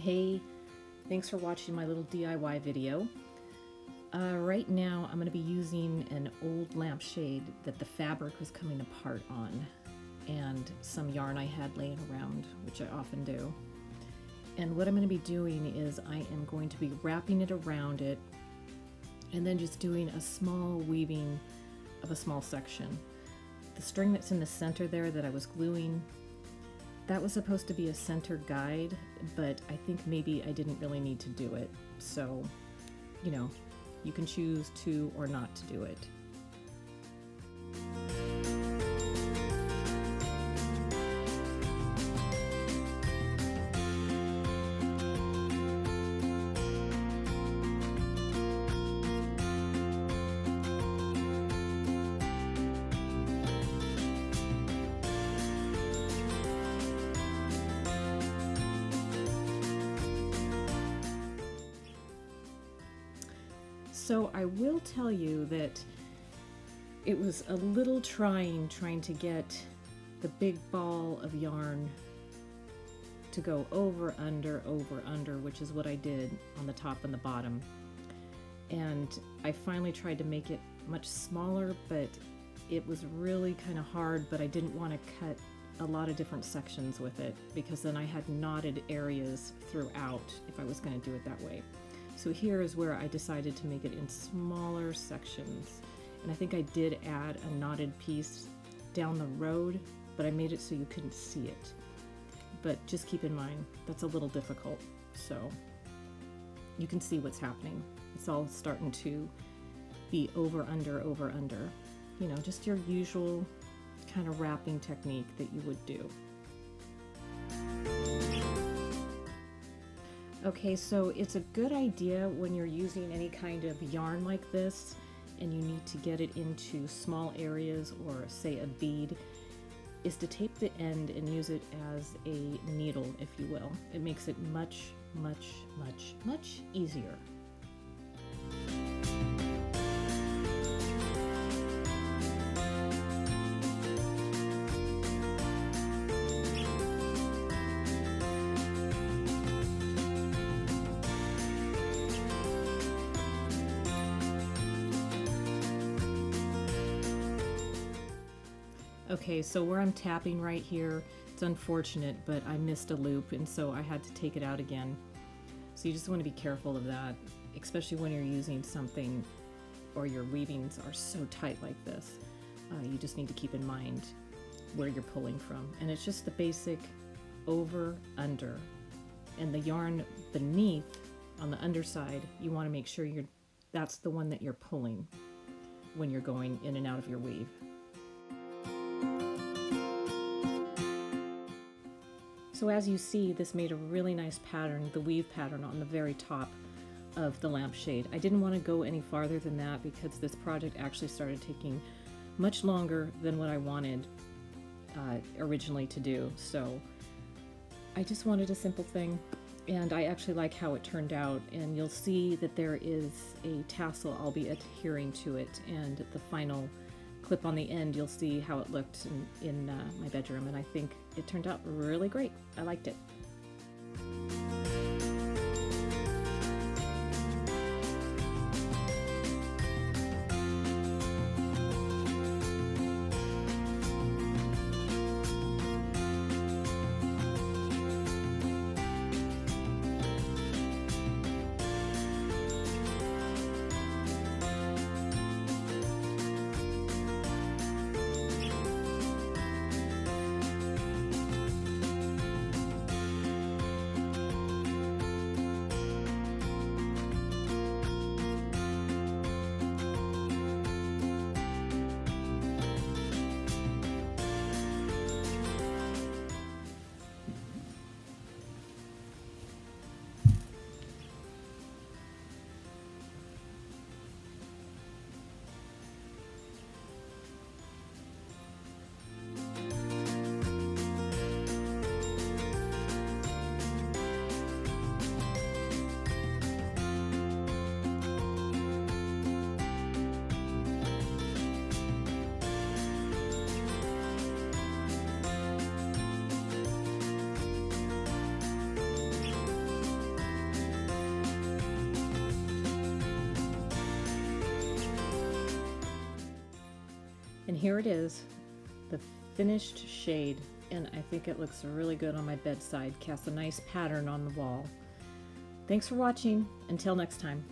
Hey, thanks for watching my little DIY video. Right now I'm going to be using an old lampshade that the fabric was coming apart on, and some yarn I had laying around, which I often do. And what I'm going to be doing is I am going to be wrapping it around it and then just doing a small weaving of a small section. The string that's in the center there that I was gluing, that was supposed to be a center guide, but I think maybe I didn't really need to do it. So, you know, you can choose to or not to do it. So I will tell you that it was a little trying to get the big ball of yarn to go over, under, which is what I did on the top and the bottom. And I finally tried to make it much smaller, but it was really kind of hard, but I didn't want to cut a lot of different sections with it because then I had knotted areas throughout if I was going to do it that way. So here is where I decided to make it in smaller sections. And I think I did add a knotted piece down the road, but I made it so you couldn't see it. But just keep in mind, that's a little difficult. So you can see what's happening. It's all starting to be over, under. You know, just your usual kind of wrapping technique that you would do. Okay, so it's a good idea when you're using any kind of yarn like this and you need to get it into small areas or say a bead, is to tape the end and use it as a needle, if you will. It makes it much easier. Okay, so where I'm tapping right here, it's unfortunate, but I missed a loop, and so I had to take it out again. So you just want to be careful of that, especially when you're using something or your weavings are so tight like this. You just need to keep in mind where you're pulling from. And it's just the basic over, under. And the yarn beneath, on the underside, you want to make sure that's the one that you're pulling when you're going in and out of your weave. So as you see, this made a really nice pattern, the weave pattern on the very top of the lampshade. I didn't want to go any farther than that because this project actually started taking much longer than what I wanted originally to do. So I just wanted a simple thing, and I actually like how it turned out. And you'll see that there is a tassel I'll be adhering to it, and the final clip on the end, you'll see how it looked in my bedroom, and I think it turned out really great. I liked it. And here it is, the finished shade, and I think it looks really good on my bedside. Casts a nice pattern on the wall. Thanks for watching. Until next time.